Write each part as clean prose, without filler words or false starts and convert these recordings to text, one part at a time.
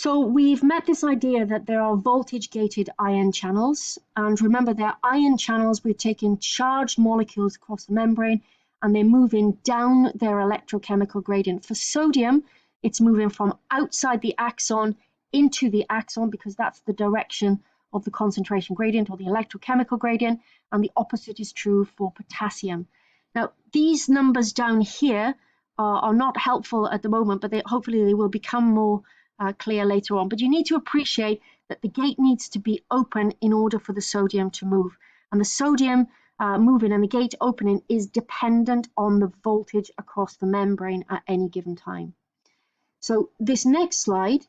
So we've met this idea that there are voltage-gated ion channels, and remember they're ion channels. We're taking charged molecules across the membrane and they're moving down their electrochemical gradient. For sodium, it's moving from outside the axon into the axon because that's the direction of the concentration gradient or the electrochemical gradient, and the opposite is true for potassium. Now, these numbers down here are not helpful at the moment, but hopefully they will become more clear later on. But you need to appreciate that the gate needs to be open in order for the sodium to move. And the sodium moving and the gate opening is dependent on the voltage across the membrane at any given time. So this next slide,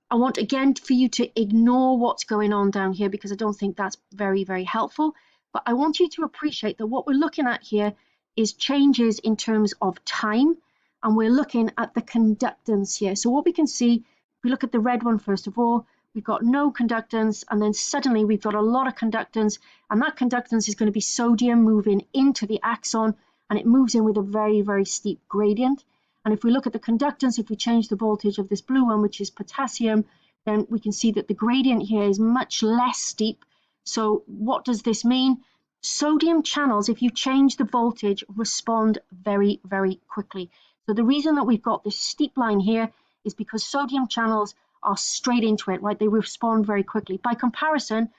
I want again for you to ignore what's going on down here because I don't think that's very, very helpful. But I want you to appreciate that what we're looking at here is changes in terms of time, and we're looking at the conductance here. So what we can see, if we look at the red one first of all, we've got no conductance, and then suddenly we've got a lot of conductance, and that conductance is going to be sodium moving into the axon, and it moves in with a very, very steep gradient. And if we look at the conductance, if we change the voltage of this blue one, which is potassium, then we can see that the gradient here is much less steep. So what does this mean? Sodium channels, if you change the voltage, respond very, very quickly. So the reason that we've got this steep line here is because sodium channels are straight into it, right? They respond very quickly. By comparison,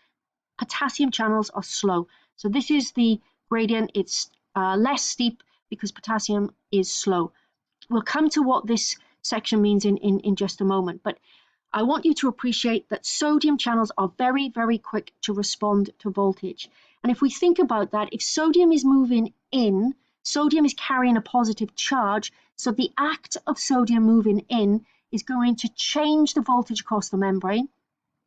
potassium channels are slow. So this is the gradient. It's less steep because potassium is slow. We'll come to what this section means in just a moment, but I want you to appreciate that sodium channels are very, very quick to respond to voltage. And if we think about that, if sodium is moving in, sodium is carrying a positive charge, so the act of sodium moving in is going to change the voltage across the membrane,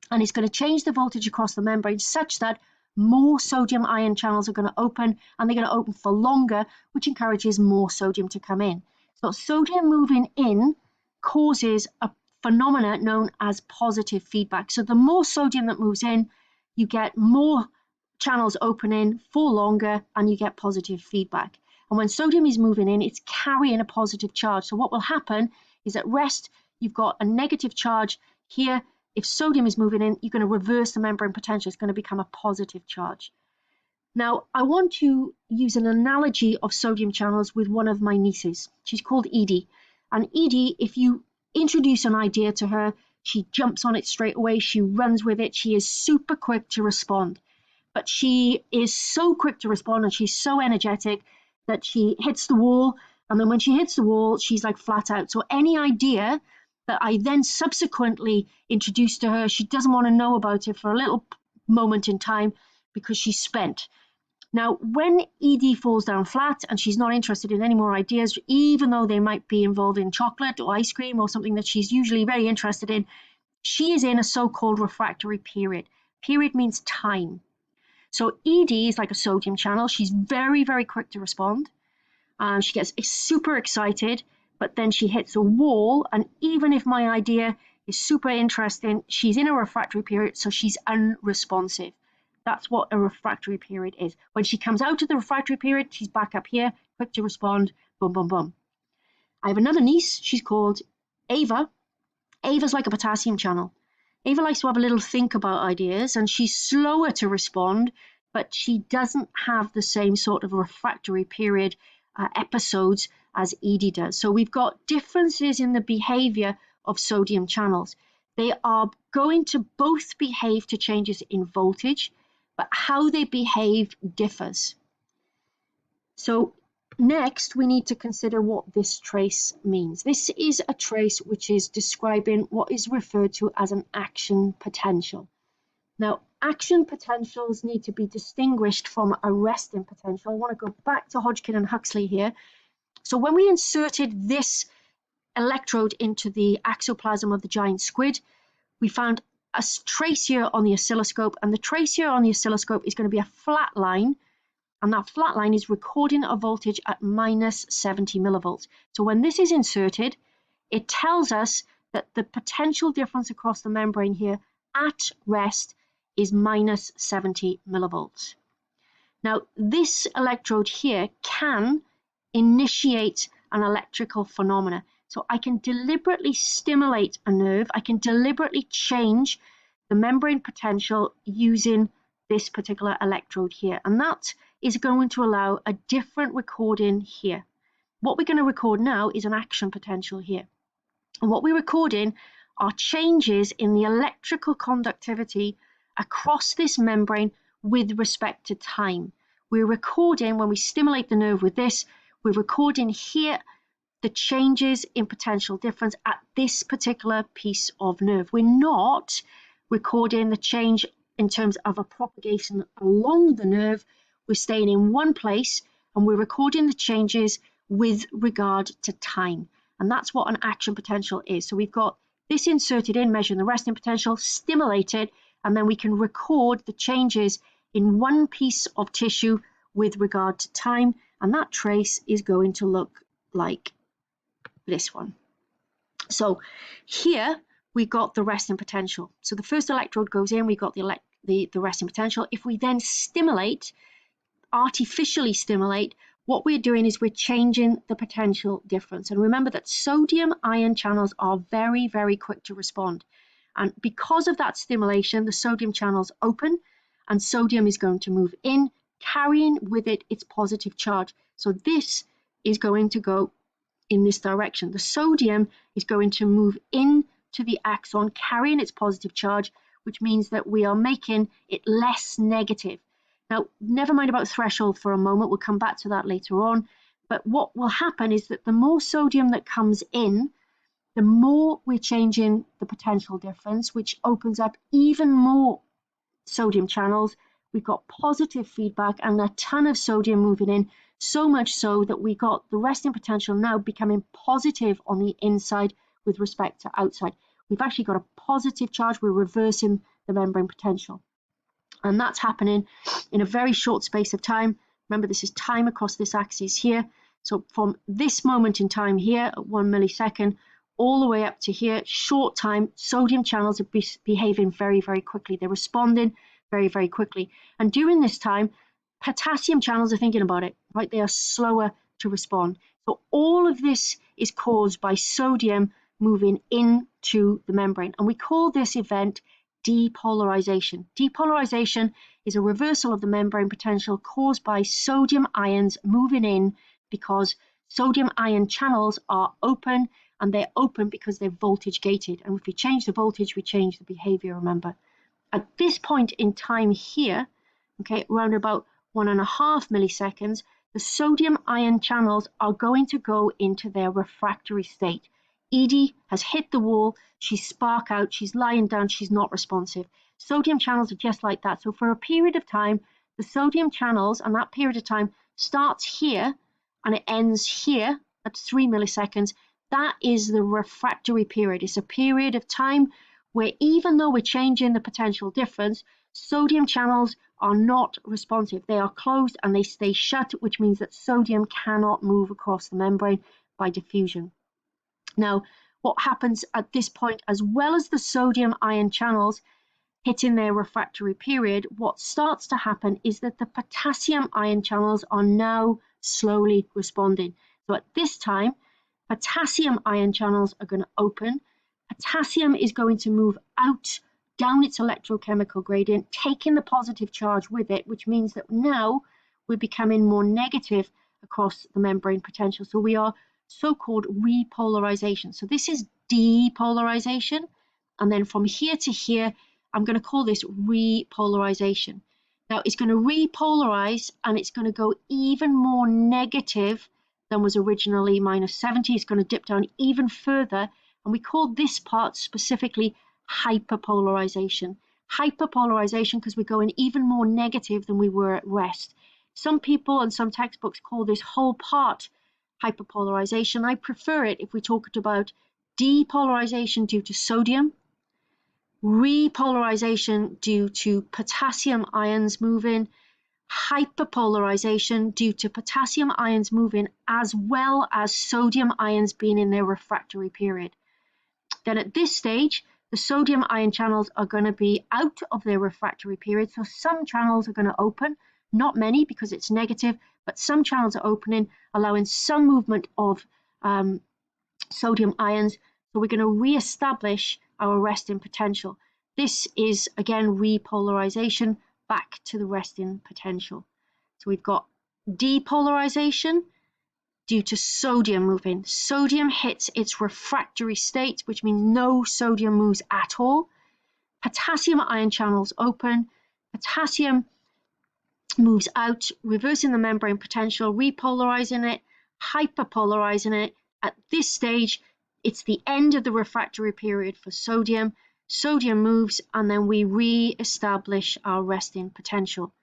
and it's going to change the voltage across the membrane such that more sodium ion channels are going to open, and they're going to open for longer, which encourages more sodium to come in. So sodium moving in causes a phenomena known as positive feedback. So the more sodium that moves in, you get more channels opening for longer, and you get positive feedback. And when sodium is moving in, it's carrying a positive charge. So what will happen is at rest, you've got a negative charge here. If sodium is moving in, you're going to reverse the membrane potential. It's going to become a positive charge. Now, I want to use an analogy of sodium channels with one of my nieces. She's called Edie. And Edie, if you introduce an idea to her, she jumps on it straight away. She runs with it. She is super quick to respond. But she is so quick to respond and she's so energetic that she hits the wall. And then when she hits the wall, she's like flat out. So any idea that I then subsequently introduce to her, she doesn't want to know about it for a little moment in time because she's spent. Now, when Edie falls down flat and she's not interested in any more ideas, even though they might be involving chocolate or ice cream or something that she's usually very interested in, she is in a so-called refractory period. Period means time. So Edie is like a sodium channel. She's very, very quick to respond. She gets super excited, but then she hits a wall. And even if my idea is super interesting, she's in a refractory period, so she's unresponsive. That's what a refractory period is. When she comes out of the refractory period, she's back up here, quick to respond, boom, boom, boom. I have another niece. She's called Ava. Ava's like a potassium channel. Ava likes to have a little think about ideas, and she's slower to respond, but she doesn't have the same sort of refractory period episodes as Edie does. So we've got differences in the behavior of sodium channels. They are going to both behave to changes in voltage, but how they behave differs. So next, we need to consider what this trace means. This is a trace which is describing what is referred to as an action potential. Now, action potentials need to be distinguished from a resting potential. I want to go back to Hodgkin and Huxley here. So when we inserted this electrode into the axoplasm of the giant squid, we found a trace here on the oscilloscope, and the trace here on the oscilloscope is going to be a flat line, and that flat line is recording a voltage at minus 70 millivolts. So when this is inserted, it tells us that the potential difference across the membrane here at rest is minus 70 millivolts. Now, this electrode here can initiate an electrical phenomena. So I can deliberately stimulate a nerve. I can deliberately change the membrane potential using this particular electrode here. And that is going to allow a different recording here. What we're going to record now is an action potential here. And what we're recording are changes in the electrical conductivity across this membrane with respect to time. We're recording, when we stimulate the nerve with this, we're recording here the changes in potential difference at this particular piece of nerve. We're not recording the change in terms of a propagation along the nerve. We're staying in one place and we're recording the changes with regard to time. And that's what an action potential is. So we've got this inserted in, measuring the resting potential, stimulated, and then we can record the changes in one piece of tissue with regard to time. And that trace is going to look like this one. So here we got the resting potential. So the first electrode goes in, we got the resting potential. If we then stimulate, artificially stimulate, what we're doing is we're changing the potential difference. And remember that sodium ion channels are very, very quick to respond. And because of that stimulation, the sodium channels open and sodium is going to move in, carrying with it its positive charge. So this is going to go in this direction. The sodium is going to move into the axon, carrying its positive charge, which means that we are making it less negative. Now, never mind about threshold for a moment, we'll come back to that later on, but what will happen is that the more sodium that comes in, the more we're changing the potential difference, which opens up even more sodium channels. We've got positive feedback and a ton of sodium moving in, so much so that we got the resting potential now becoming positive on the inside with respect to outside. We've actually got a positive charge, we're reversing the membrane potential. And that's happening in a very short space of time. Remember, this is time across this axis here. So from this moment in time here at 1 millisecond, all the way up to here, short time, sodium channels are behaving very, very quickly. They're responding very, very quickly. And during this time, potassium channels are thinking about it, right? They are slower to respond. So all of this is caused by sodium moving into the membrane. And we call this event depolarization. Depolarization is a reversal of the membrane potential caused by sodium ions moving in because sodium ion channels are open, and they're open because they're voltage gated. And if we change the voltage, we change the behavior, remember. At this point in time here, okay, around about 1.5 milliseconds, the sodium ion channels are going to go into their refractory state. Edie has hit the wall, she's spark out, she's lying down, she's not responsive. Sodium channels are just like that. So for a period of time, the sodium channels, and that period of time starts here and it ends here at 3 milliseconds. That is the refractory period. It's a period of time where even though we're changing the potential difference, sodium channels are not responsive. They are closed and they stay shut, which means that sodium cannot move across the membrane by diffusion. Now, what happens at this point, as well as the sodium ion channels hitting their refractory period, what starts to happen is that the potassium ion channels are now slowly responding. So at this time, potassium ion channels are going to open. Potassium is going to move out down its electrochemical gradient, taking the positive charge with it, which means that now we're becoming more negative across the membrane potential. So we are so-called repolarization. So this is depolarization. And then from here to here, I'm going to call this repolarization. Now it's going to repolarize and it's going to go even more negative than was originally -70. It's going to dip down even further. And we call this part specifically hyperpolarization. Hyperpolarization because we're going even more negative than we were at rest. Some people and some textbooks call this whole part hyperpolarization. I prefer it if we talked about depolarization due to sodium, repolarization due to potassium ions moving, hyperpolarization due to potassium ions moving as well as sodium ions being in their refractory period. Then at this stage, the sodium ion channels are going to be out of their refractory period. So some channels are going to open, not many because it's negative, but some channels are opening, allowing some movement of sodium ions. So we're going to re-establish our resting potential. This is, again, repolarization back to the resting potential. So we've got depolarization due to sodium moving. Sodium hits its refractory state, which means no sodium moves at all. Potassium ion channels open. Potassium moves out, reversing the membrane potential, repolarizing it, hyperpolarizing it. At this stage, it's the end of the refractory period for sodium. Sodium moves, and then we re-establish our resting potential.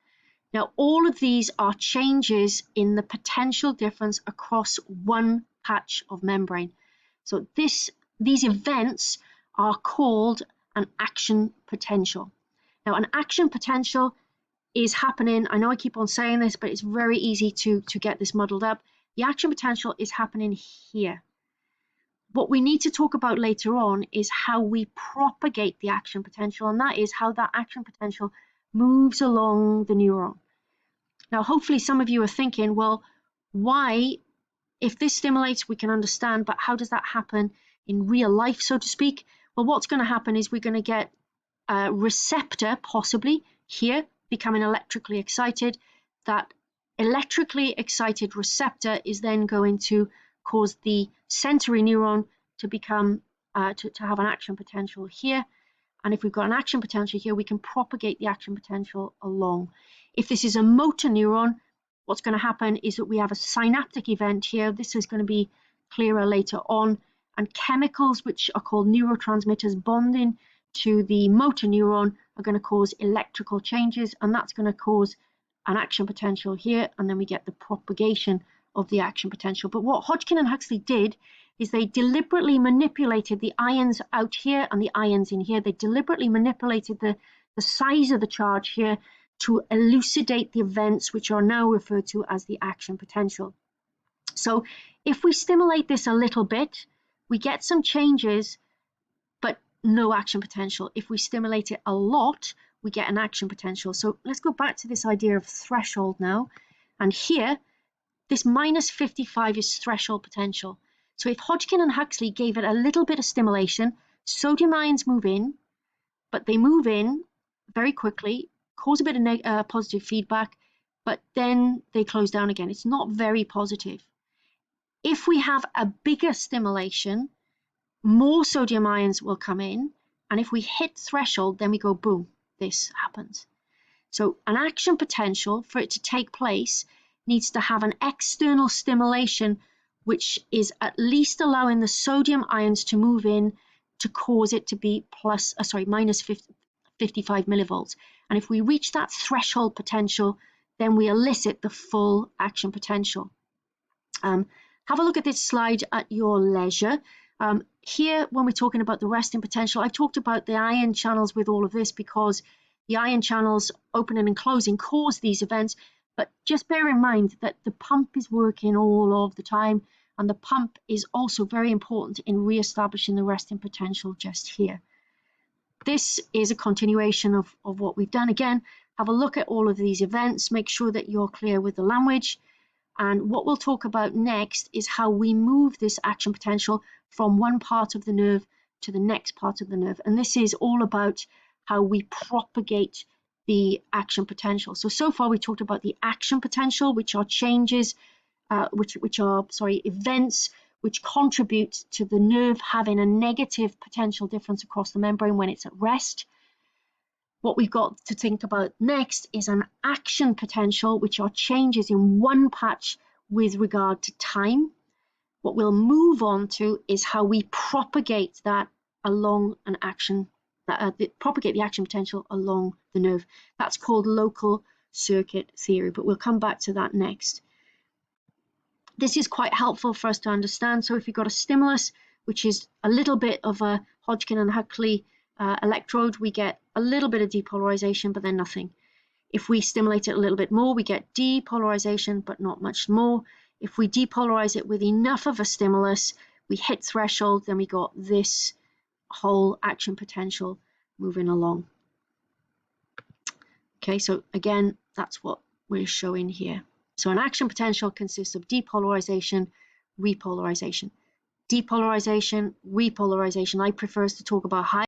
Now, all of these are changes in the potential difference across one patch of membrane. So these events are called an action potential. Now, an action potential is happening, I know I keep on saying this, but it's very easy to get this muddled up. The action potential is happening here. What we need to talk about later on is how we propagate the action potential, and that is how that action potential moves along the neuron. Now, hopefully some of you are thinking, well, why, if this stimulates, we can understand, but how does that happen in real life, so to speak? Well, what's going to happen is we're going to get a receptor, possibly here, becoming electrically excited. That electrically excited receptor is then going to cause the sensory neuron to become to have an action potential here. And if we've got an action potential here, we can propagate the action potential along. If this is a motor neuron, what's going to happen is that we have a synaptic event here. This is going to be clearer later on. And chemicals, which are called neurotransmitters, bonding to the motor neuron are going to cause electrical changes, and that's going to cause an action potential here, and then we get the propagation of the action potential. But what Hodgkin and Huxley did is they deliberately manipulated the ions out here and the ions in here. They deliberately manipulated the size of the charge here to elucidate the events which are now referred to as the action potential. So if we stimulate this a little bit, we get some changes, but no action potential. If we stimulate it a lot, we get an action potential. So let's go back to this idea of threshold now. And here, this minus 55 is threshold potential. So if Hodgkin and Huxley gave it a little bit of stimulation, sodium ions move in, but they move in very quickly, cause a bit of positive feedback, but then they close down again. It's not very positive. If we have a bigger stimulation, more sodium ions will come in, and if we hit threshold, then we go boom, this happens. So an action potential, for it to take place, needs to have an external stimulation which is at least allowing the sodium ions to move in to cause it to be minus 55 millivolts. And if we reach that threshold potential, then we elicit the full action potential. Have a look at this slide at your leisure. Here, when we're talking about the resting potential, I've talked about the ion channels with all of this because the ion channels opening and closing cause these events. But just bear in mind that the pump is working all of the time, and the pump is also very important in re-establishing the resting potential just here. This is a continuation of what we've done. Again, have a look at all of these events, make sure that you're clear with the language. And what we'll talk about next is how we move this action potential from one part of the nerve to the next part of the nerve. And this is all about how we propagate the action potential. So far we talked about the action potential, which are changes, events which contribute to the nerve having a negative potential difference across the membrane when it's at rest. What we've got to think about next is an action potential, which are changes in one patch with regard to time. What we'll move on to is how we propagate that along an action, propagate the action potential along the nerve. That's called local circuit theory, but we'll come back to that next. This is quite helpful for us to understand. So if you've got a stimulus, which is a little bit of a Hodgkin and Huxley electrode, we get a little bit of depolarization, but then nothing. If we stimulate it a little bit more, we get depolarization, but not much more. If we depolarize it with enough of a stimulus, we hit threshold, then we got this whole action potential moving along. Okay, so again, that's what we're showing here. So an action potential consists of depolarization, repolarization. depolarization, repolarization. I prefer to talk about high